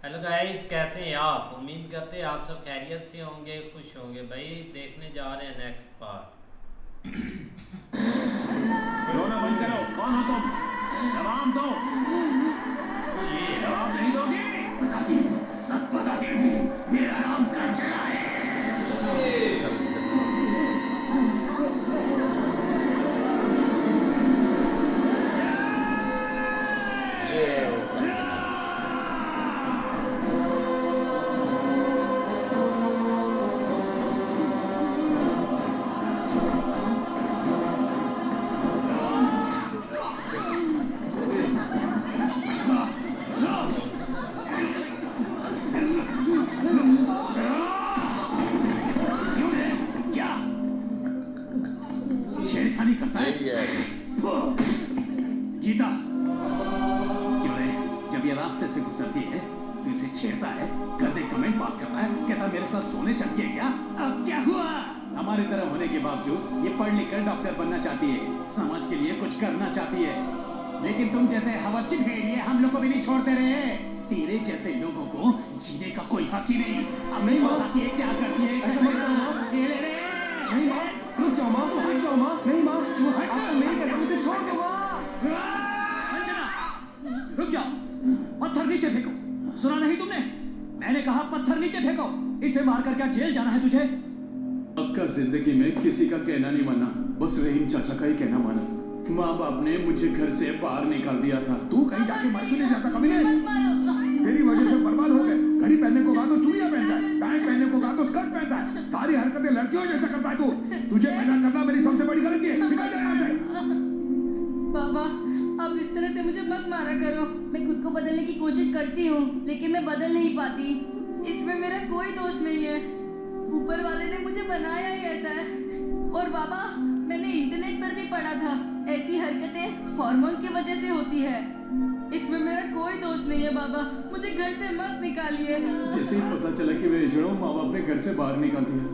Hello guys, कैसे हैं आप? उम्मीद करते हैं आप सब खैरियत से होंगे, खुश होंगे। भाई देखने जा रहे हैं नेक्स्ट पार्ट। रोना बंद करो। कौन हो तुम? जवाब दो। ये जवाब नहीं दोगे? बता दी, सब बता दी। मेरा नाम कंचना है। क्यों है? क्या छेड़खानी करता है? गीता, क्यों रे? जब ये रास्ते से गुजरती है तो इसे छेड़ता है, गंदे कमेंट पास करता है, कहता मेरे साथ सोने चलती है क्या? अब क्या हुआ? हमारी तरह होने के बावजूद ये पढ़ लिख कर डॉक्टर बनना चाहती है, समाज के लिए कुछ करना चाहती है। लेकिन तुम जैसे हवस की भेड़िए हम लोग को भी नहीं छोड़ते रहे। तेरे जैसे लोगों को जीने का कोई हक ही नहीं। अब नहीं बताती है क्या करती है। ऐसा मत करो माँ। ये ले रे। नहीं माँ, रुक जाओ माँ, रुक जाओ माँ। नहीं माँ, तू हट। आपको मेरी कसम से छोड़ दो माँ। अंजना, रुक जाओ। पत्थर नीचे फेंको। सुना नहीं तुमने? मैंने कहा पत्थर नीचे फेंको। इसे मारकर क्या जेल जाना है तुझे? पक्का जिंदगी में किसी का कहना नहीं माना, बस रहीम चाचा का ही कहना माना। माँ बाप ने मुझे घर से बाहर निकाल दिया था। तू कहीं जाके मर क्यों नहीं जाता कभी नहीं? तेरी वजह से बर्बाद हो गए। घड़ी पहनने को कहा तो चूड़ियां पहनता है, पैंट पहनने को कहा तो स्कर्ट पहनता है। सारी हरकतें लड़कियों जैसे करता है तू। तुझे पैदा करना मेरी सबसे बड़ी गलती है। निकल जा यहाँ से। बाबा, आप इस तरह से मुझे मत मारा करो। मैं खुद को बदलने की कोशिश करती हूँ, लेकिन मैं बदल नहीं पाती। इसमें मेरा कोई दोष नहीं है। ऊपर वाले ने मुझे बनाया ही ऐसा है। और बाबा, मैंने इंटरनेट पर भी पढ़ा था, ऐसी हरकतें हार्मोन्स की वजह से होती है। इसमें मेरा कोई दोष नहीं है बाबा, मुझे घर से मत निकालिए। जैसे ही पता चला कि मैं हिजड़ा हूँ, माँ बाप ने घर से बाहर निकाल दिया।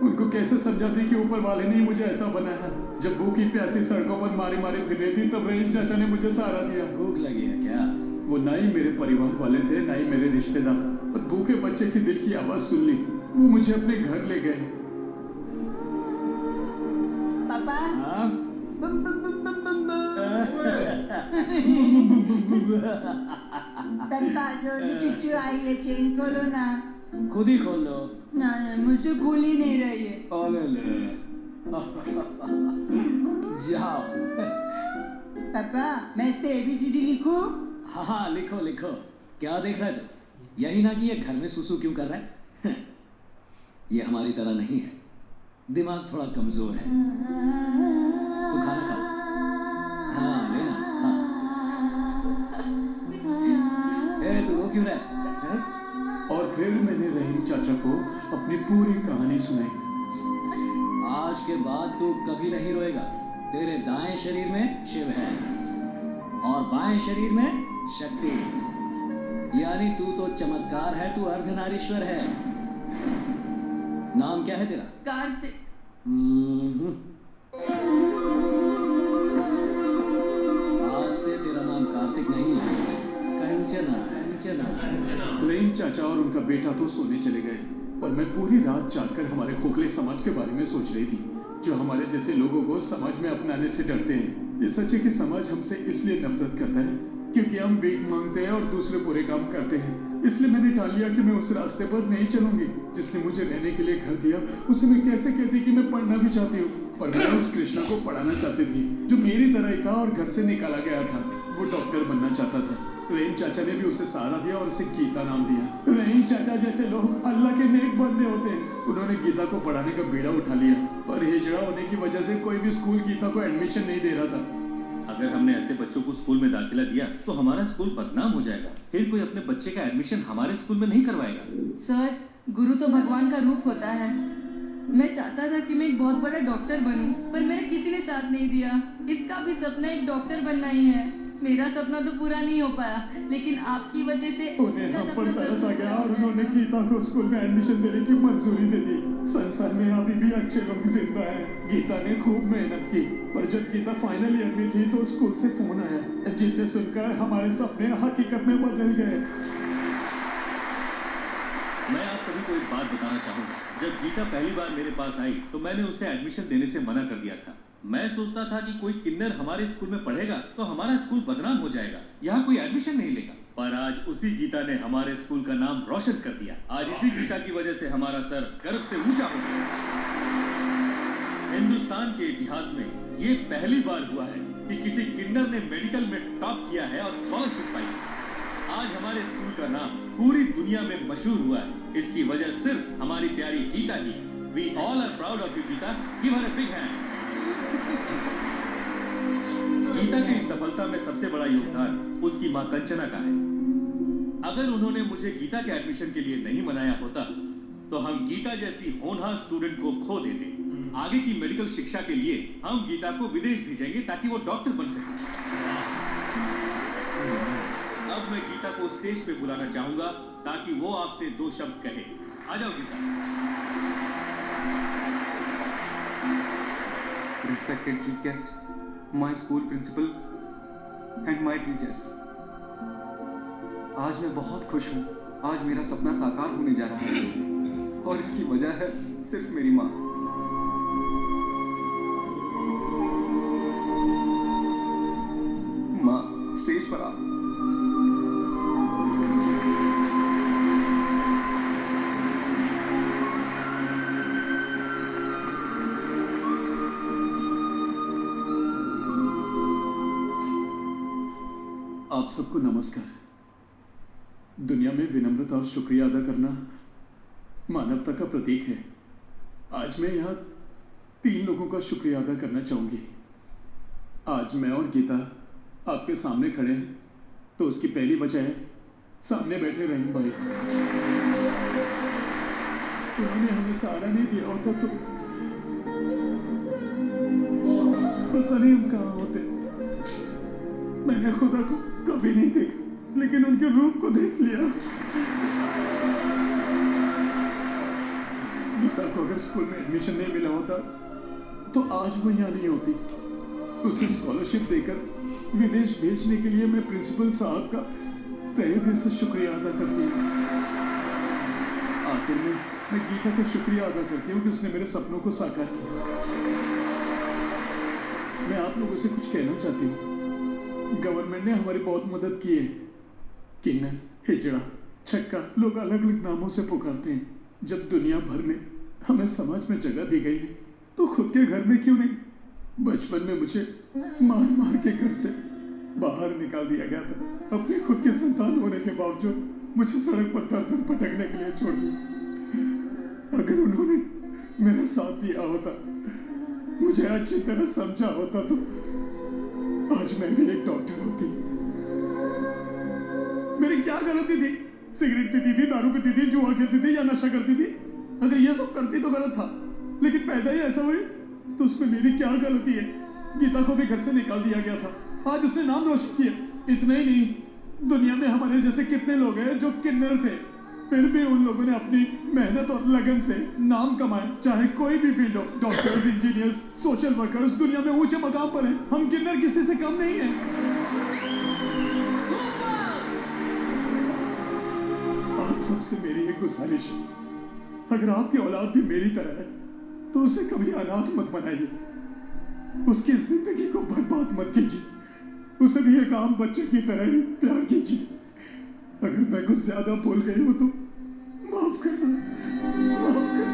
उनको कैसे समझाती कि ऊपर वाले ने ही मुझे ऐसा बनाया। जब भूखी प्यासी सड़कों पर मारी मारी फिर रही थी, तब रहीम चाचा ने मुझे सहारा दिया। भूख लगी है क्या? वो ना ही मेरे परिवार वाले थे, ना ही मेरे रिश्तेदार, पर भूखे बच्चे की दिल की आवाज सुन ली। वो मुझे अपने घर ले गए। पापा। हाँ? चुचू आई है, चेन खोलो ना। खुद ही खोल लो। ना, मुझसे खोल ही नहीं रही है। जाओ। पापा, मैं इस पे ABCD लिखूं? हाँ हाँ, लिखो लिखो। क्या देख रहा है तू? यही ना कि ये घर में सुसु क्यों कर रहा है? ये हमारी तरह नहीं है, दिमाग थोड़ा कमजोर है। तू खाना खा। हाँ लेना, खा। तू रो क्यों रहा है? और फिर मैंने रहीम चाचा को अपनी पूरी कहानी सुनाई। आज के बाद तू कभी नहीं रोएगा। तेरे दाएं शरीर में शिव है और बाएं शरीर में शक्ति। यानी तू तो चमत्कार है, तू अर्धनारीश्वर है। नाम क्या है तेरा? कार्तिक। आज से तेरा नाम कार्तिक नहीं है, कंचना। कंचना। रहीम चाचा और उनका बेटा तो सोने चले गए, पर मैं पूरी रात जागकर हमारे खोखले समाज के बारे में सोच रही थी, जो हमारे जैसे लोगों को समाज में अपनाने से डरते हैं। ये सच है कि समाज हमसे इसलिए नफरत करता है क्योंकि हम भीख मांगते हैं और दूसरे बुरे काम करते हैं। इसलिए मैंने ठान लिया कि मैं उस रास्ते पर नहीं चलूंगी। जिसने मुझे रहने के लिए घर दिया, उसे मैं कैसे कहती कि मैं पढ़ना भी चाहती हूँ, पर मैं उस कृष्णा को पढ़ाना चाहती थी जो मेरी तरह ही था और घर से निकाला गया था। वो डॉक्टर बनना चाहता था। रहीम चाचा ने भी उसे सहारा दिया और उसे गीता नाम दिया। रहीम चाचा जैसे लोग अल्लाह के नेक बंदे होते हैं। उन्होंने गीता को पढ़ाने का बीड़ा उठा लिया, पर हिजड़ा होने की वजह से कोई भी स्कूल गीता को एडमिशन नहीं दे रहा था। अगर हमने ऐसे बच्चों को स्कूल में दाखिला दिया तो हमारा स्कूल बदनाम हो जाएगा। फिर कोई अपने बच्चे का एडमिशन हमारे स्कूल में नहीं करवाएगा। सर, गुरु तो भगवान का रूप होता है। मैं चाहता था कि मैं एक बहुत बड़ा डॉक्टर बनूं, पर मेरा किसी ने साथ नहीं दिया। इसका भी सपना एक डॉक्टर बनना ही है। मेरा सपना तो पूरा नहीं हो पाया, लेकिन आपकी वजह से उन्हें इसका हम सपना पर तरस आ जरूर गया पूरा हो और उन्होंने जाएगा। गीता को स्कूल में एडमिशन देने की मंजूरी दे दी। संसार में अभी भी अच्छे लोग जिंदा हैं। गीता ने खूब मेहनत की, पर जब गीता फाइनल ईयर में थी तो स्कूल से फोन आया, जिसे सुनकर हमारे सपने हकीकत में बदल गए। मैं आप सभी को एक बात बताना चाहूंगा। जब गीता पहली बार मेरे पास आई तो मैंने उसे एडमिशन देने से मना कर दिया था। मैं सोचता था कि कोई किन्नर हमारे स्कूल में पढ़ेगा तो हमारा स्कूल बदनाम हो जाएगा, यहाँ कोई एडमिशन नहीं लेगा। पर आज उसी गीता ने हमारे स्कूल का नाम रोशन कर दिया। आज इसी गीता की वजह से हमारा सर गर्व से ऊंचा हो गया। हिंदुस्तान के इतिहास में ये पहली बार हुआ है कि किसी किन्नर ने मेडिकल में टॉप किया है और स्कॉलरशिप पाई। आज हमारे स्कूल का नाम पूरी दुनिया में मशहूर हुआ है। इसकी वजह सिर्फ हमारी प्यारी गीता ही है। We all are proud of you, Gita. Give her a big hand. Gita की इस सफलता में सबसे बड़ा योगदान उसकी मां कंचना का है। अगर उन्होंने मुझे गीता के एडमिशन के लिए नहीं मनाया होता तो हम गीता जैसी होनहार स्टूडेंट को खो देते। आगे की मेडिकल शिक्षा के लिए हम गीता को विदेश भेजेंगे ताकि वो डॉक्टर बन सके। अब मैं गीता को स्टेज पे बुलाना चाहूंगा ताकि वो आपसे 2 शब्द कहे। आ जाओ Gita. Respected chief guest, my school principal and my teachers. आज मैं बहुत खुश हूँ। आज मेरा सपना साकार होने जा रहा है और इसकी वजह है सिर्फ मेरी माँ। माँ, स्टेज पर आ। आप सबको नमस्कार। दुनिया में विनम्रता और शुक्रिया अदा करना मानवता का प्रतीक है। आज मैं यहाँ 3 लोगों का शुक्रिया अदा करना चाहूँगी। आज मैं और गीता आपके सामने खड़े हैं तो उसकी पहली वजह है सामने बैठे रहीम भाई। उन्होंने हमें सहारा नहीं दिया होता तो पता नहीं हम कहाँ होते। मैंने खुदा को कभी नहीं देखा लेकिन उनके रूप को देख लिया। गीता को अगर स्कूल में एडमिशन नहीं मिला होता तो आज वो यहाँ नहीं होती। उसे स्कॉलरशिप देकर विदेश भेजने के लिए मैं प्रिंसिपल साहब का तहे दिल से शुक्रिया अदा करती हूँ। आखिर में मैं गीता का शुक्रिया अदा करती हूँ कि उसने मेरे सपनों को साकार किया। मैं आप लोगों से कुछ कहना चाहती हूँ। गवर्नमेंट ने हमारी बहुत मदद की है। किन्नर, हिजड़ा, छक्का लोग अलग अलग नामों से पुकारते हैं। जब दुनिया भर में हमें समाज में जगह दी गई है तो खुद के घर में क्यों नहीं। बचपन में मुझे मार मार के घर से बाहर निकाल दिया गया था। अपनी खुद की संतान होने के बावजूद मुझे सड़क पर दर दर भटकने के लिए छोड़ दिया। अगर उन्होंने मेरा साथ दिया होता, मुझे अच्छी तरह समझा होता तो आज मैं भी एक डॉक्टर होती। मेरी क्या गलती थी? सिगरेट पीती थी, दारू पीती थी, जुआ खेलती थी या नशा करती थी? अगर ये सब करती तो गलत था, लेकिन पैदा ही ऐसा हुई तो उसमें मेरी क्या गलती है? गीता को भी घर से निकाल दिया गया था, आज उसने नाम रोशन किया। इतना ही नहीं, दुनिया में हमारे जैसे कितने लोग हैं जो किन्नर थे, फिर भी उन लोगों ने अपनी मेहनत और लगन से नाम कमाए। चाहे कोई भी फील्ड हो, डॉक्टर्स, इंजीनियर्स, सोशल वर्कर्स दुनिया में ऊंचे मकाम पर हैं। हम किन्नर किसी से कम नहीं हैं। आप सबसे मेरी एक गुजारिश है, अगर आपकी औलाद भी मेरी तरह है तो उसे कभी अनाथ मत बनाइए। उसकी जिंदगी को बर्बाद मत कीजिए। उसे भी एक आम बच्चे की तरह ही प्यार कीजिए। अगर मैं कुछ ज्यादा बोल गई हूं तो माफ करना, माफ करना।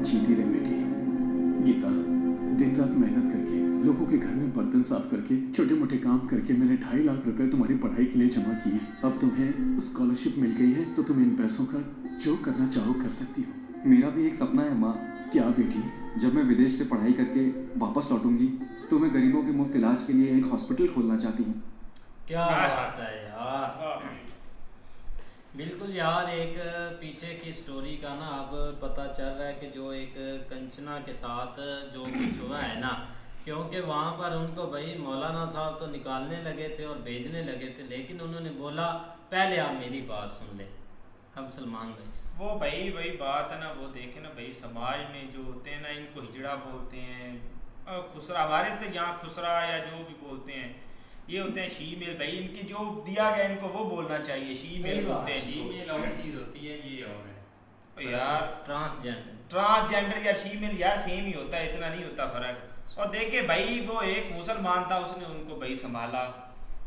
जीती रहे बेटी। गीता, दिन रात मेहनत करके, लोगों के घर में बर्तन साफ करके, छोटे मोटे काम करके मैंने 2.5 लाख रुपए तुम्हारी पढ़ाई के लिए जमा किए। अब तुम्हें स्कॉलरशिप मिल गई है तो तुम इन पैसों का जो करना चाहो कर सकती हो। मेरा भी एक सपना है माँ। क्या बेटी? जब मैं विदेश से पढ़ाई करके वापस लौटूंगी तो मैं गरीबों के मुफ्त इलाज के लिए एक हॉस्पिटल खोलना चाहती हूँ। क्या बात है यार। बिल्कुल यार, एक पीछे की स्टोरी का ना अब पता चल रहा है कि जो एक कंचना के साथ जो कुछ हुआ है ना, क्योंकि वहाँ पर उनको भाई मौलाना साहब तो निकालने लगे थे और भेजने लगे थे, लेकिन उन्होंने बोला पहले आप मेरी बात सुन ले। अब सलमान भाई, वो भाई वही बात है ना, वो देखे ना भाई, समाज में जो होते हैं ना, इनको हिजड़ा बोलते हैं, खुसरा। हमारे तो यहाँ खुसरा या जो भी बोलते हैं, ये होते हैं शीमेल भाई, इनकी जो दिया गया इनको वो बोलना चाहिए, शीमेल बोलते हैं इनको। फीमेल और चीज होती है, ये और है यार ट्रांसजेंडर या फीमेल यार सेम ही होता है, इतना नहीं होता फर्क। और देखे भाई वो एक मुसलमान था, उसने उनको भाई संभाला,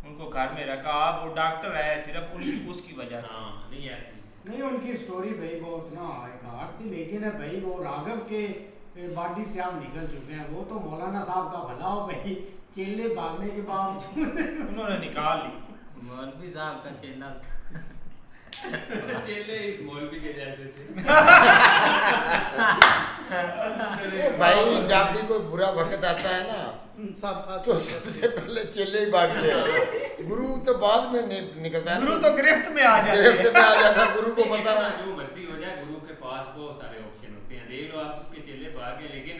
उनको घर में रखा, वो डॉक्टर है सिर्फ उनकी उसकी वजह से। हाँ नहीं ऐसी नहीं उनकी स्टोरी भाई बहुत ना एक हार्ड थी, लेकिन है भाई वो राघव के बॉडी से आप निकल चुके हैं। वो तो मौलाना साहब का भला हो भाई, चेले भागने के बावजूद उन्होंने निकाल ली। मौलवी साहब का चेला चेले इस मौलवी के जैसे थे। भाई जब भी कोई बुरा वक्त आता है ना तो सबसे पहले चेले ही भागते हैं, गुरु तो बाद में निकलता है। गुरु तो गिरफ्त में आ जाता है, गिरफ्त में आ जाता है, गुरु को पता है जो मर्जी हो जाए, गुरु के पास बहुत सारे ऑप्शन होते हैं। देख लो आप उसके चेले भागे, लेकिन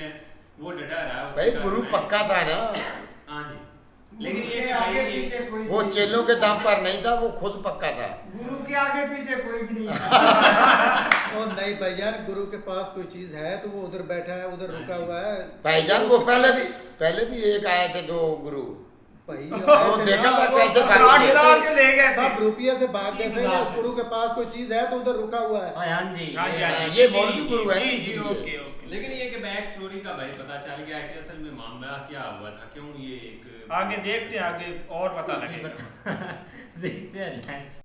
वो डटा रहा है भाई, गुरु पक्का था ना। हाँ जी, लेकिन ये आगे पीछे कोई वो चेलों के दम पर नहीं था, वो खुद पक्का था। गुरु के आगे पीछे कोई भी नहीं था। ओ नहीं भाईजान, गुरु के पास कोई चीज है तो वो उधर बैठा है, उधर रुका हुआ है भाईजान। वो पहले भी एक आए थे 2 गुरु, भाई वो देखा था कैसे भाग 60,000 के ले गए थे। सब रुपये से भाग गए थे। गुरु के पास कोई चीज है तो उधर रुका हुआ है। हाँ जी हाँ जी, हाँ जी, ये जी, मौलवी गुरु है, जी, इसलिए। Okay okay. लेकिन ये कि बैक स्टोरी का भाई पता चल गया कि असल में मामला क्या हुआ था, क्यों ये एक आगे देखते हैं, आगे और पता लगेगा। देखते हैं।